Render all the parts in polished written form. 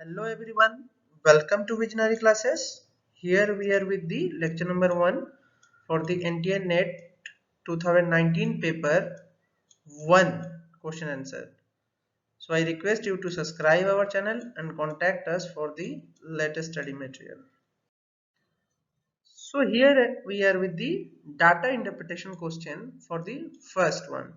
Hello everyone, welcome to Visionary Classes. Here we are with the lecture number 1 for the NTA NET 2019 paper 1 question answer. So I request you to subscribe our channel and contact us for the latest study material. So here we are with the data interpretation question for the first one.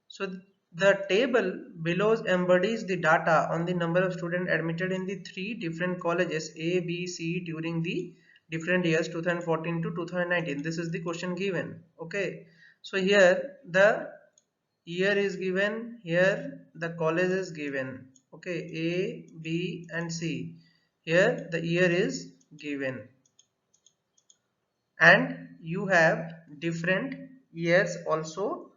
So the table below embodies the data on the number of students admitted in the three different colleges A, B, C during the different years 2014 to 2019. This is the question given. Okay. So here the year is given, here the college is given. Okay, A, B and C. Here the year is given and you have different years also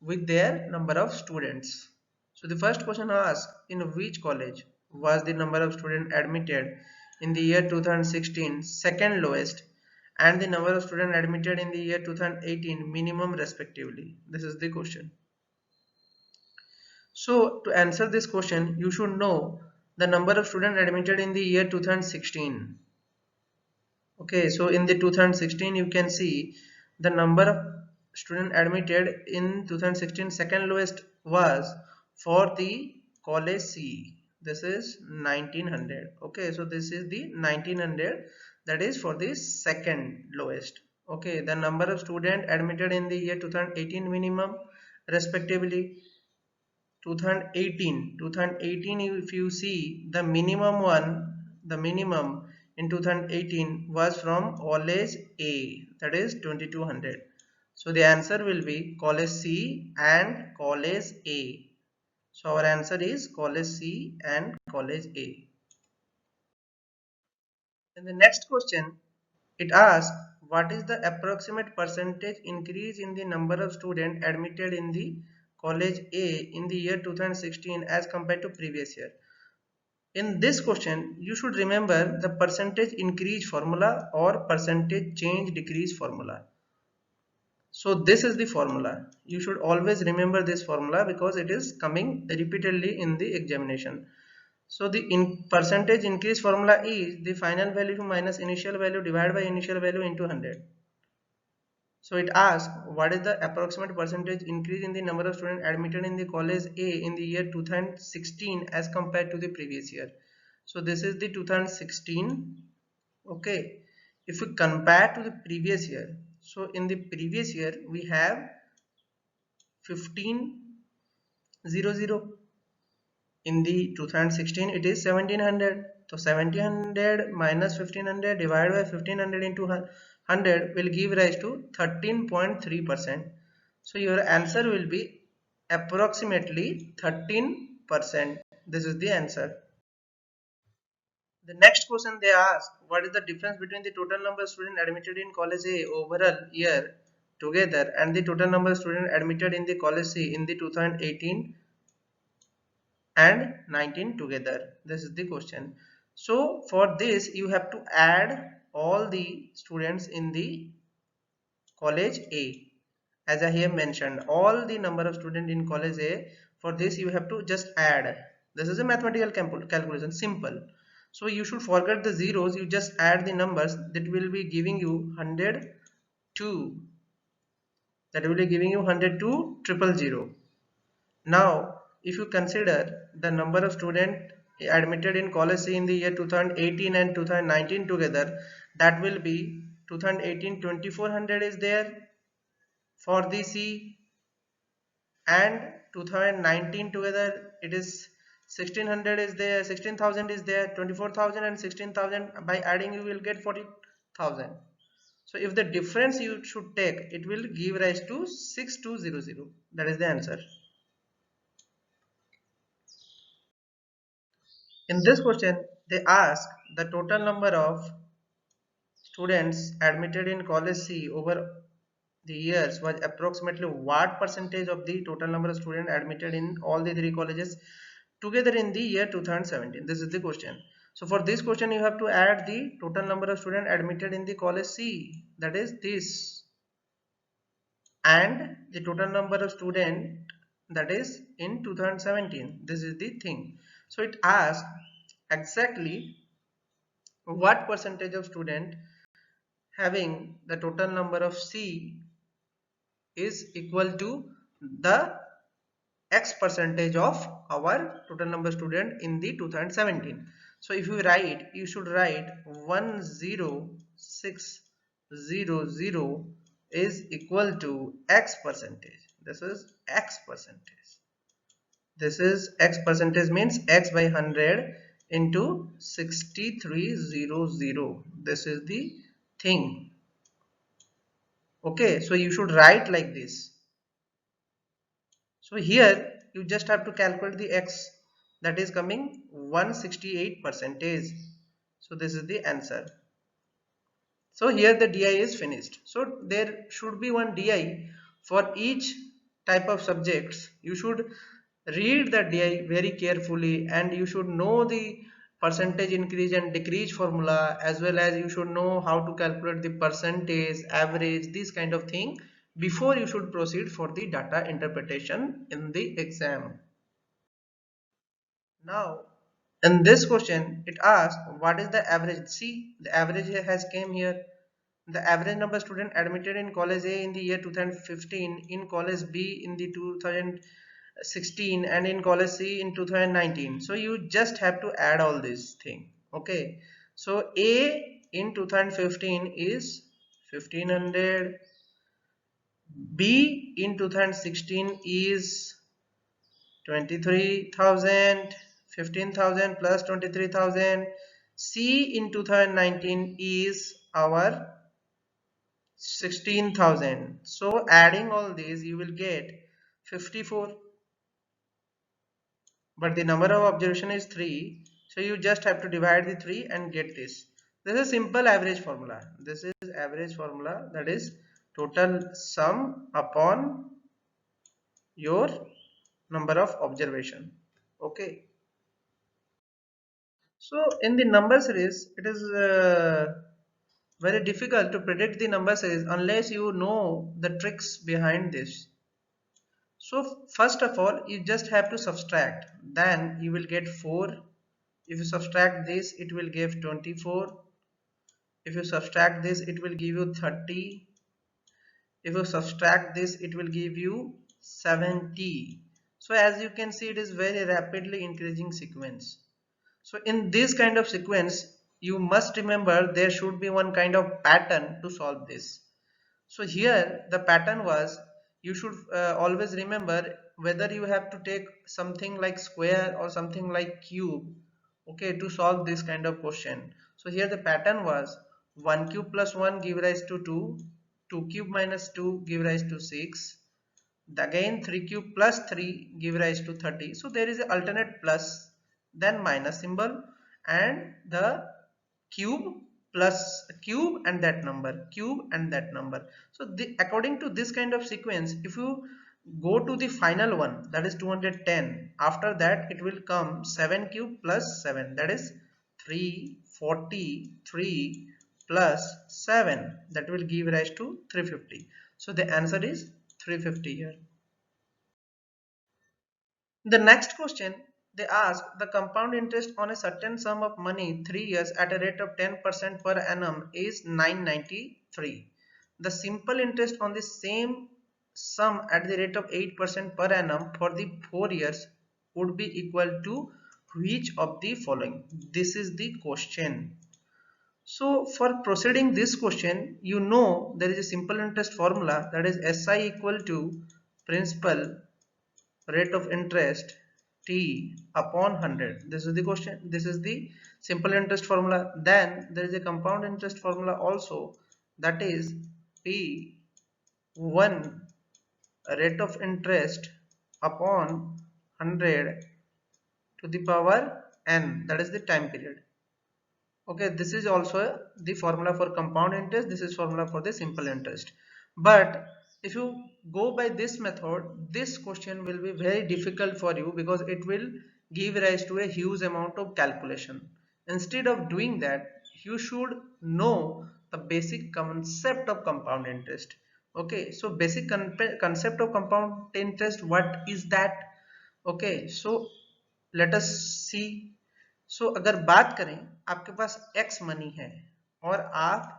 with their number of students. So the first question asks, in which college was the number of students admitted in the year 2016 second lowest and the number of students admitted in the year 2018 minimum respectively? This is the question. So to answer this question, you should know the number of students admitted in the year 2016. Okay, so in the 2016 you can see the number of students admitted in 2016 second lowest was for the college C. This is 1900. Okay, so this is the 1900, that is for the second lowest. Okay, the number of students admitted in the year 2018 minimum respectively 2018 if you see the minimum one, the minimum in 2018 was from college A, that is 2200. So the answer will be college C and college A. So our answer is college C and college A. In the next question, it asks, what is the approximate percentage increase in the number of students admitted in the college A in the year 2016 as compared to previous year? In this question, you should remember the percentage increase formula or percentage change decrease formula. So this is the formula. You should always remember this formula because it is coming repeatedly in the examination. So the percentage increase formula is the final value minus initial value divided by initial value into 100. So it asks, what is the approximate percentage increase in the number of students admitted in the college A in the year 2016 as compared to the previous year? So this is the 2016. Okay, if we compare to the previous year, so in the previous year we have 1500. In the 2016 it is 1700. So 1700 minus 1500 divided by 1500 into 100 will give rise to 13.3%. So your answer will be approximately 13%. This is the answer. The next question they ask, what is the difference between the total number of students admitted in college A overall year together and the total number of students admitted in the college C in the 2018 and 19 together? This is the question. So for this you have to add all the students in the college A. As I have mentioned, all the number of students in college A, for this you have to just add. This is a mathematical calculation, simple. So you should forget the zeros, you just add the numbers, that will be giving you 102. That will be giving you 102 triple zero. Now, if you consider the number of students admitted in college C in the year 2018 and 2019 together, that will be 2018 2400 is there for the C, and 2019 together it is 1600 is there, 16,000 is there, 24,000 and 16,000, by adding you will get 40,000. So if the difference you should take, it will give rise to 6200. That is the answer. In this question, they ask the total number of students admitted in college C over the years was approximately what percentage of the total number of students admitted in all the three colleges together in the year 2017. This is the question. So for this question, you have to add the total number of students admitted in the college C, that is this, and the total number of students that is in 2017. This is the thing. So it asks exactly what percentage of student having the total number of C is equal to the X percentage of our total number student in the 2017. So if you write, you should write 10600 is equal to X percentage. This is X percentage. This is X percentage means X by 100 into 6300. This is the thing. Okay, so you should write like this. So here you just have to calculate the X, that is coming 168 percentage. So this is the answer. So here the DI is finished. So there should be one DI for each type of subjects. You should read the DI very carefully and you should know the percentage increase and decrease formula, as well as you should know how to calculate the percentage, average, this kind of thing before you should proceed for the data interpretation in the exam. Now in this question it asks what is the average. See, the average has came here. The average number of students admitted in college A in the year 2015, in college B in the 2016, and in college C in 2019. So you just have to add all this thing. Okay. So A in 2015 is 1500. B in 2016 is 23,000. 15,000 plus 23,000. C in 2019 is our 16,000. So adding all these you will get 54, but the number of observation is 3, so you just have to divide the 3 and get this. This is simple average formula. This is average formula, that is total sum upon your number of observation. Okay, so in the number series it is very difficult to predict the number series unless you know the tricks behind this. So first of all you just have to subtract, then you will get 4. If you subtract this it will give 24. If you subtract this it will give you 30. If you subtract this it will give you 70. So as you can see it is very rapidly increasing sequence. So in this kind of sequence you must remember there should be one kind of pattern to solve this. So here the pattern was, you should always remember whether you have to take something like square or something like cube, okay, to solve this kind of question. So here the pattern was 1 cube plus 1 give rise to 2, 2 cube minus 2 give rise to 6, again 3 cube plus 3 give rise to 30. So there is an alternate plus then minus symbol, and the cube plus cube and that number, cube and that number. So according to this kind of sequence, if you go to the final one, that is 210, after that it will come 7 cube plus 7, that is 343 plus 7, that will give rise to 350. So the answer is 350 here. The next question, they ask the compound interest on a certain sum of money 3 years at a rate of 10% per annum is 993. The simple interest on the same sum at the rate of 8% per annum for the 4 years would be equal to which of the following? This is the question. So for proceeding this question, you know there is a simple interest formula, that is SI equal to principal rate of interest T upon 100. This is the question. This is the simple interest formula. Then there is a compound interest formula also, that is P1 rate of interest upon 100 to the power n, that is the time period. Okay, this is also the formula for compound interest, this is formula for the simple interest. But if you go by this method, this question will be very difficult for you because it will give rise to a huge amount of calculation. Instead of doing that, you should know the basic concept of compound interest. Okay, so basic concept of compound interest, what is that? Okay, so let us see. सो अगर बात करें आपके पास x money है और आप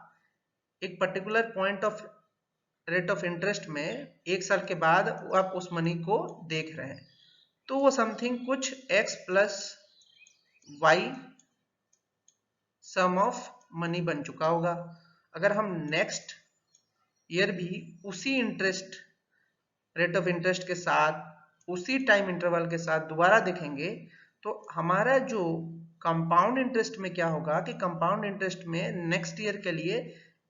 एक particular point of rate of interest में 1 साल के बाद आप उस मनी को देख रहे हैं, तो वो समथिंग कुछ x plus Y sum of money बन चुका होगा। अगर हम नेक्स्ट ईयर भी उसी इंटरेस्ट रेट ऑफ इंटरेस्ट के साथ उसी टाइम इंटरवल के साथ दोबारा देखेंगे तो हमारा जो कंपाउंड इंटरेस्ट में क्या होगा कि कंपाउंड इंटरेस्ट में नेक्स्ट ईयर के लिए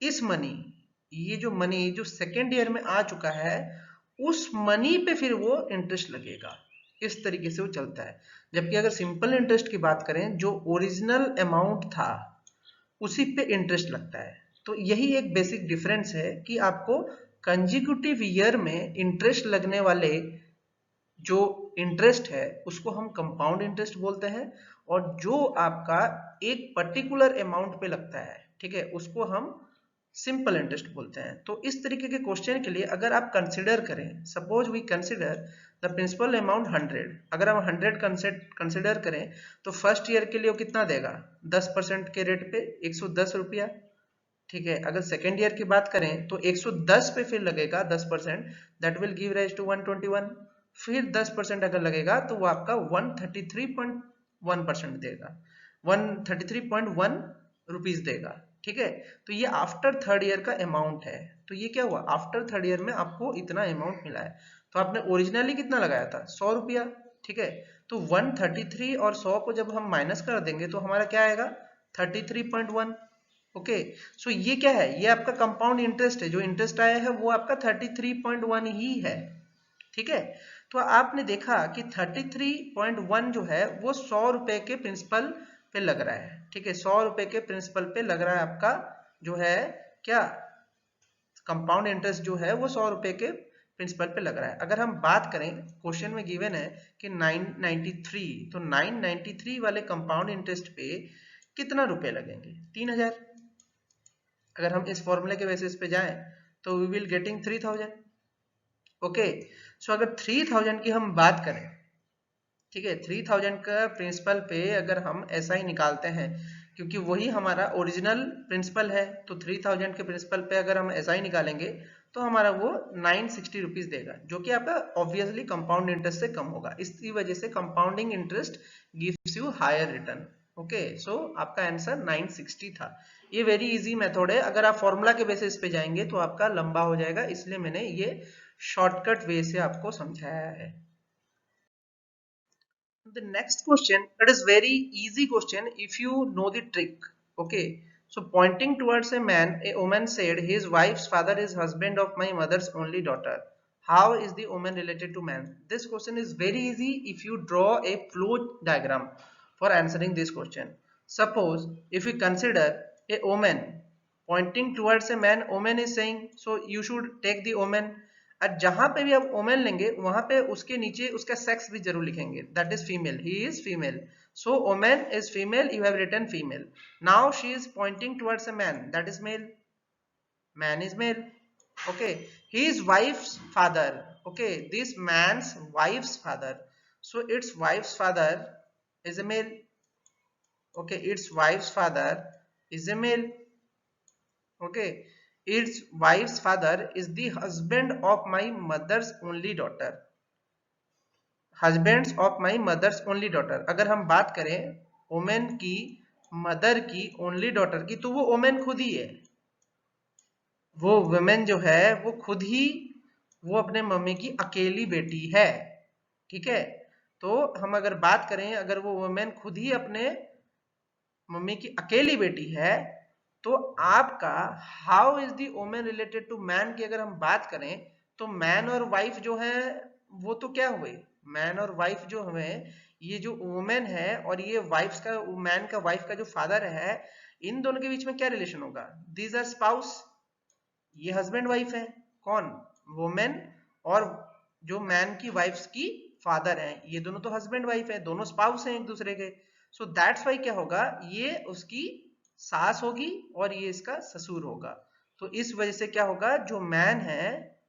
इस मनी, ये जो मनी जो सेकेंड ईयर में आ चुका है उस मनी पे फिर वो इंटरेस्ट लगेगा। इस तरीके से वो चलता है। जबकि अगर सिंपल इंटरेस्ट की बात करें, जो ओरिजिनल अमाउंट था उसी पे इंटरेस्ट लगता है। तो यही एक बेसिक डिफरेंस है कि आपको कंजिक्यूटिव ईयर में इंटरेस्ट लगने वाले जो इंटरेस्ट है उसको हम कंपाउंड इंटरेस्ट बोलते हैं, और जो आपका एक पर्टिकुलर अमाउंट पे लगता है, ठीक है, उसको हम सिंपल इंटरेस्ट बोलते हैं। तो इस तरीके के क्वेश्चन के लिए अगर आप कंसिडर करें, suppose we consider the principal amount 100, अगर हम 100 कंसिडर करें तो फर्स्ट ईयर के लिए वो कितना देगा, 10% के रेट पे 110 रुपया, ठीक है। अगर सेकेंड ईयर की बात करें तो 110 पे फिर लगेगा 10%, that will give rise to 121, फिर 10% अगर लगेगा तो वो आपका 133.1% देगा, 133.1 रुपीज देगा, ठीक है। तो ये आफ्टर थर्ड ईयर का अमाउंट है। तो ये क्या हुआ, आफ्टर थर्ड ईयर में आपको इतना अमाउंट मिला है। तो आपने ओरिजिनली कितना लगाया था, 100 रुपया, ठीक है। तो 133 और 100 को जब हम माइनस कर देंगे तो हमारा क्या आएगा, 33.1। ओके, सो ये क्या है, ये आपका कंपाउंड इंटरेस्ट है। जो इंटरेस्ट आया है वो आपका 33.1 ही है, ठीक है। तो आपने देखा कि 33.1 जो है वो 100 रुपए के प्रिंसिपल पे लग रहा है, ठीक है। 100 रुपए के प्रिंसिपल पे लग रहा है आपका जो है क्या, कंपाउंड इंटरेस्ट जो है वो 100 रुपए के प्रिंसिपल पे लग रहा है। अगर हम बात करें, क्वेश्चन में गिवन है कि 993, तो 993 वाले कंपाउंड इंटरेस्ट पे कितना रुपए लगेंगे, 3000। अगर हम इस फॉर्मूले के बेसिस पे जाएं तो वी विल गेटिंग 3000। ओके, सो अगर 3000 की हम बात करें, ठीक है, 3000 का प्रिंसिपल पे अगर हम ऐसा ही निकालते हैं क्योंकि वही हमारा ओरिजिनल प्रिंसिपल है, तो 3000 के प्रिंसिपल पे अगर हम ऐसा ही निकालेंगे तो हमारा वो 960 रुपीज देगा, जो कि आपका ऑब्वियसली कंपाउंड इंटरेस्ट से कम होगा। इसी वजह से compounding interest gives you higher return. Okay, so आपका आंसर 960 था। ये वेरी इजी मेथड है। अगर आप फॉर्मूला के बेसिस पे जाएंगे तो आपका लंबा हो जाएगा, इसलिए मैंने ये शॉर्टकट वे से आपको समझाया है। The next question, that is very easy question if you know the trick. Okay, so pointing towards a man, a woman said, his wife's father is husband of my mother's only daughter. How is the woman related to man? This question is very easy if you draw a flow diagram for answering this question. Suppose if we consider a woman pointing towards a man, woman is saying, so you should take the woman, और जहां पे भी आप women लेंगे वहां पे उसके नीचे उसका सेक्स भी जरूर लिखेंगे, that is female, he is female, so woman is female, you have written female. Now she is pointing towards a man, that is male, man is male. Okay, he is wife's father, okay, this man's wife's father, so it's wife's father is a male. Okay, it's wife's father is a male. Okay, its wife's father is the husband of my mother's only daughter, husbands of my mother's only daughter। अगर हम बात करें women की mother की only daughter की, तो वो women खुद ही है, वो वुमेन जो है वो खुद ही, वो अपने मम्मी की अकेली बेटी है, ठीक है। तो हम अगर बात करें, अगर वो वुमेन खुद ही अपने मम्मी की अकेली बेटी है, तो आपका how is the women related to man की अगर हम बात करें तो मैन और वाइफ जो है वो तो क्या हुए, मैन और वाइफ जो हुए, ये जो वुमेन है और ये वाइफ का, मैन का वाइफ का जो फादर है, इन दोनों के बीच में क्या रिलेशन होगा, दीज आर स्पाउस, ये हस्बैंड वाइफ है, कौन, वुमेन, और जो मैन की वाइफ की फादर है, ये दोनों तो हस्बैंड वाइफ है, दोनों स्पाउस हैं एक दूसरे के। सो दैट्स वाई क्या होगा, ये उसकी सास होगी और ये इसका ससुर होगा। तो इस वजह से क्या होगा, जो मैन है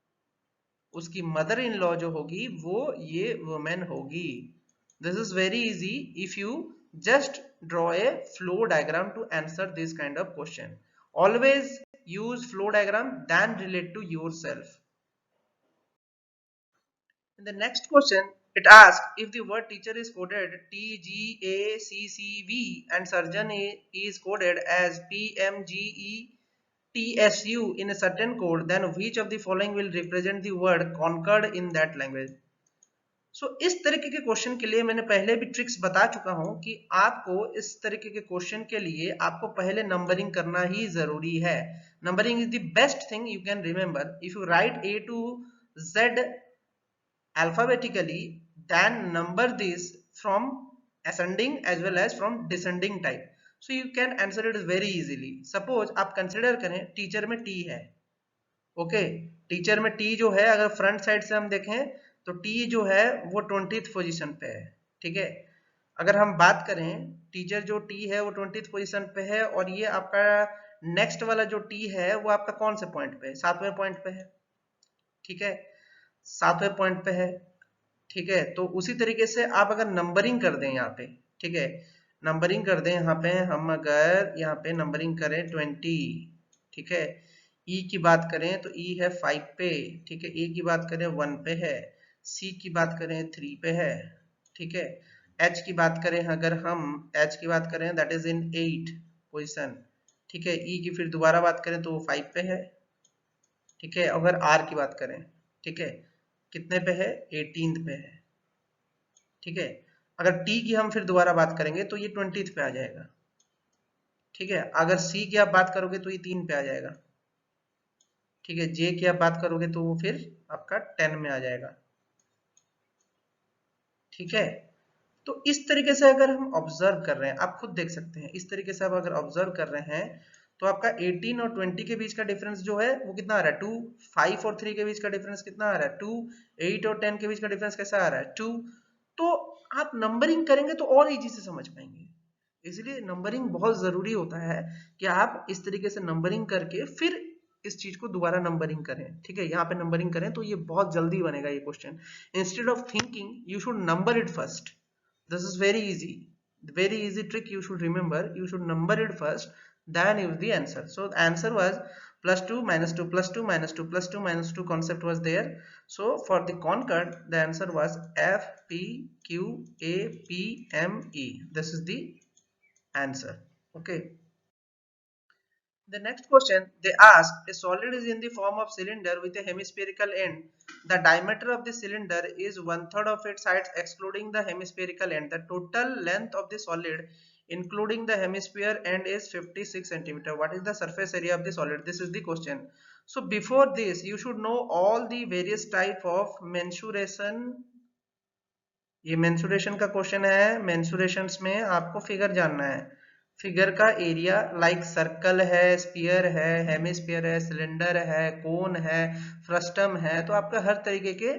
उसकी मदर इन लॉ जो होगी वो ये वुमेन होगी। This is very easy if you just draw a flow diagram to answer this kind of question. Always use flow diagram than relate to yourself. In the next question, it asks if the word teacher is coded TGACCV and surgeon is coded as PMGETSU in a certain code, then which of the following will represent the word conquered in that language? इस तरीके के question के लिए मैंने पहले भी tricks बता चुका हूं कि आपको इस तरीके के क्वेश्चन के लिए आपको पहले नंबरिंग करना ही जरूरी है. Numbering is the best thing you can remember. If you right A to Z alphabetically, then number this from ascending as well as from descending type, so you can answer it very easily. Suppose आप consider करें teacher में T है. Okay, teacher में T जो है अगर front side से हम देखें तो T जो है वो 20th पोजीशन पे है. ठीक है, अगर हम बात करें टीचर जो T है वो 20th पोजीशन पे है और ये आपका नेक्स्ट वाला जो T है वो आपका कौन से पॉइंट पे है? 7वें पॉइंट पे है. ठीक है, 7वें पॉइंट पे है. ठीक है, तो उसी तरीके से आप अगर नंबरिंग कर दें यहाँ पे, ठीक है, नंबरिंग कर दें यहाँ पे, हम अगर यहाँ पे नंबरिंग करें 20, ठीक है, E की बात करें तो E है 5 पे. ठीक है, A की बात करें 1 पे है, C की बात करें 3 पे है. ठीक है, H की बात करें अगर हम H की बात करें दैट इज इन 8 पोजिशन. ठीक है, E की फिर दोबारा बात करें तो वो 5 पे है. ठीक है, अगर R की बात करें, ठीक है, कितने पे है? 18th पे है. ठीक है, अगर T की हम फिर दोबारा बात करेंगे तो ये 20th पे आ जाएगा. ठीक है, अगर C की आप बात करोगे तो ये 3 पे आ जाएगा. ठीक है, J की आप बात करोगे तो वो फिर आपका 10 में आ जाएगा. ठीक है, तो इस तरीके से अगर हम ऑब्जर्व कर रहे हैं, आप खुद देख सकते हैं, इस तरीके से आप अगर ऑब्जर्व कर रहे हैं तो आपका 18 और 20 के बीच का डिफरेंस जो है वो कितना आ रहा है? 2. 5 और 3 के बीच का डिफरेंस कितना आ रहा है? 2. 8 और 10 के बीच का डिफरेंस कैसा आ रहा है? 2. तो आप नंबरिंग करेंगे तो और इजी से समझ पाएंगे. इसलिए नंबरिंग बहुत जरूरी होता है कि आप इस तरीके से नंबरिंग करके फिर इस चीज को दोबारा नंबरिंग करें. ठीक है, यहाँ पे नंबरिंग करें तो ये बहुत जल्दी बनेगा ये question. Instead of thinking you should number it first. This is very easy. The very easy trick you should remember. You should number it first, then use the answer. So the answer was plus 2 minus 2 plus 2 minus 2 plus 2 minus 2 concept was there. So for the concord, the answer was F P Q A P M E. This is the answer. Okay. The next question they ask, a solid is in the form of cylinder with a hemispherical end. The diameter of the cylinder is 1/3 of its sides excluding the hemispherical end. The total length of the solid including the hemisphere end is 56 centimeter. What is the surface area of the solid? This is the question. So before this you should know all the various type of mensuration. ये mensuration का question है. mensurationsमें आपको figure जानना है. Figure का area like circle है, spear है, hemisphere है, सिलेंडर है, कोन है, फ्रस्टम है. तो आपका हर तरीके के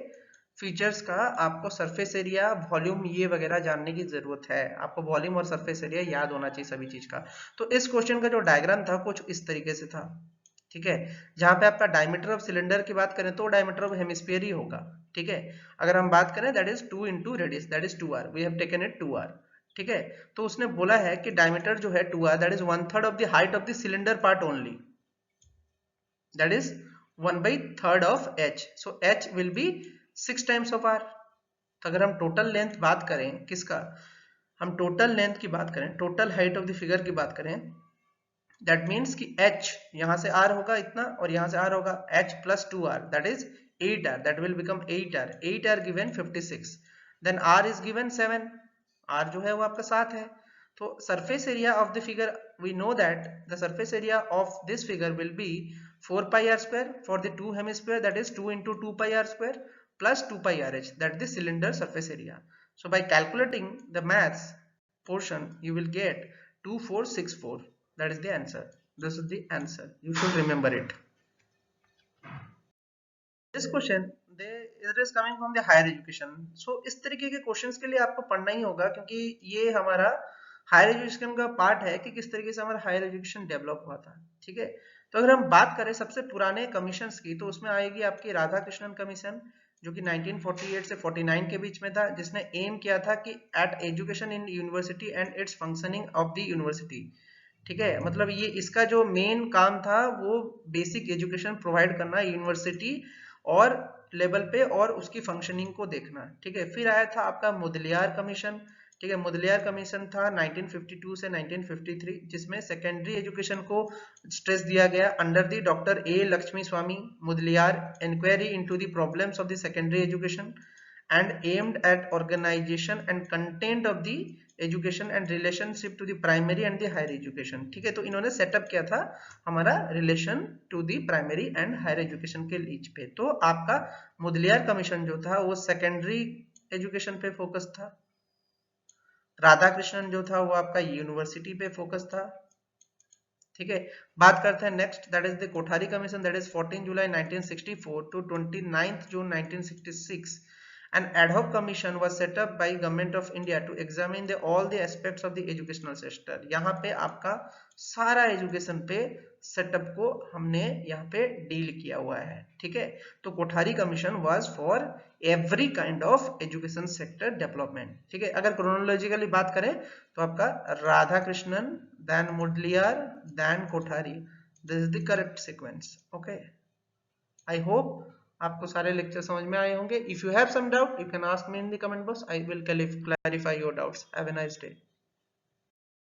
फीचर्स का आपको सरफेस एरिया, वॉल्यूम ये वगैरह जानने की जरूरत है. आपको वॉल्यूम और सरफेस एरिया याद होना चाहिए सभी चीज का. तो इस क्वेश्चन का जो डायग्राम था कुछ इस तरीके से था. ठीक है, जहां पे आपका डायमीटर ऑफ सिलेंडर की बात करें तो डायमीटर ऑफ हेमिस्फीयर ही होगा. ठीक है, अगर हम बात करें that is 2 into radius that is 2r. We have taken it 2r. ठीक है, तो उसने बोला है कि डायमीटर जो है 2r that is 1/3 of the height of the cylinder part only. That is 1/3 of h. So h will be 6 times of r. तो अगर हम टोटल लेंथ बात करें किसका, हम टोटल लेंथ की बात करें, total height of the figure की बात करें, दैट मीन्स कि h यहां से r होगा इतना और यहां से r होगा, h plus 2r that is 8r. That will become 8r. 8r given 56. Then r is given 7. r जो है वो आपका 7 है. तो surface area of the figure we know that the surface area of this figure will be 4 pi r square for the two hemisphere that is 2 into 2 pi r square plus 2 pi rh that the cylinder surface area. So by calculating the maths portion you will get 2464. That is the answer. This is the answer. You should remember it. This question it is coming from the higher education. So इस तरीके के questions के लिए आपको पढ़ना ही होगा क्योंकि ये हमारा हायर एजुकेशन का पार्ट है कि किस तरीके से हमारा हायर एजुकेशन डेवलप हुआ था. ठीक है, तो अगर हम बात करें सबसे पुराने कमीशंस की तो उसमें आएगी आपकी राधा कृष्णन कमीशन, जो कि 1948 से 49 के बीच में था, जिसने एम किया था कि at education in university and its functioning of the university. ठीक है, मतलब ये इसका जो मेन काम था वो बेसिक एजुकेशन प्रोवाइड करना यूनिवर्सिटी और लेवल पे और उसकी फंक्शनिंग को देखना। ठीक है, फिर आया था आपका मुदलियार कमीशन। ठीक है, मुदलियार कमीशन था 1952 से 1953, जिसमें सेकेंडरी एजुकेशन को स्ट्रेस दिया गया under the doctor A Lakshmi Swami. Mudaliar inquiry into the problems of the secondary education and aimed at organization and content of the education and relationship to the primary and the higher education। ठीक है, तो इन्होंने setup किया था हमारा relation to the primary and higher education के बीच पे। तो आपका मुदलियार कमीशन जो था वो सेकेंडरी एजुकेशन पे फोकस था। राधा कृष्णन जो था वो आपका यूनिवर्सिटी पे फोकस था। ठीक है, बात करते हैं next, that is the Kothari commission, that is 14 July 1964 to 29 June 1966। An ad hoc commission was set up by Government of India to examine all the aspects of the educational sector। यहाँ पे आपका सारा एजुकेशन पे setup को हमने यहाँ पे deal किया हुआ है। ठीक है, तो Kothari commission was for every kind of education sector development. ठीक है, अगर क्रोनोलॉजिकली बात करें तो आपका Radha Krishnan, then Mudaliar, then Kothari, this is the correct sequence. Okay, I hope आपको सारे लेक्चर समझ में आए होंगे। If you have some doubt you can ask me in the comment box, I will clarify your doubts. Have a nice day.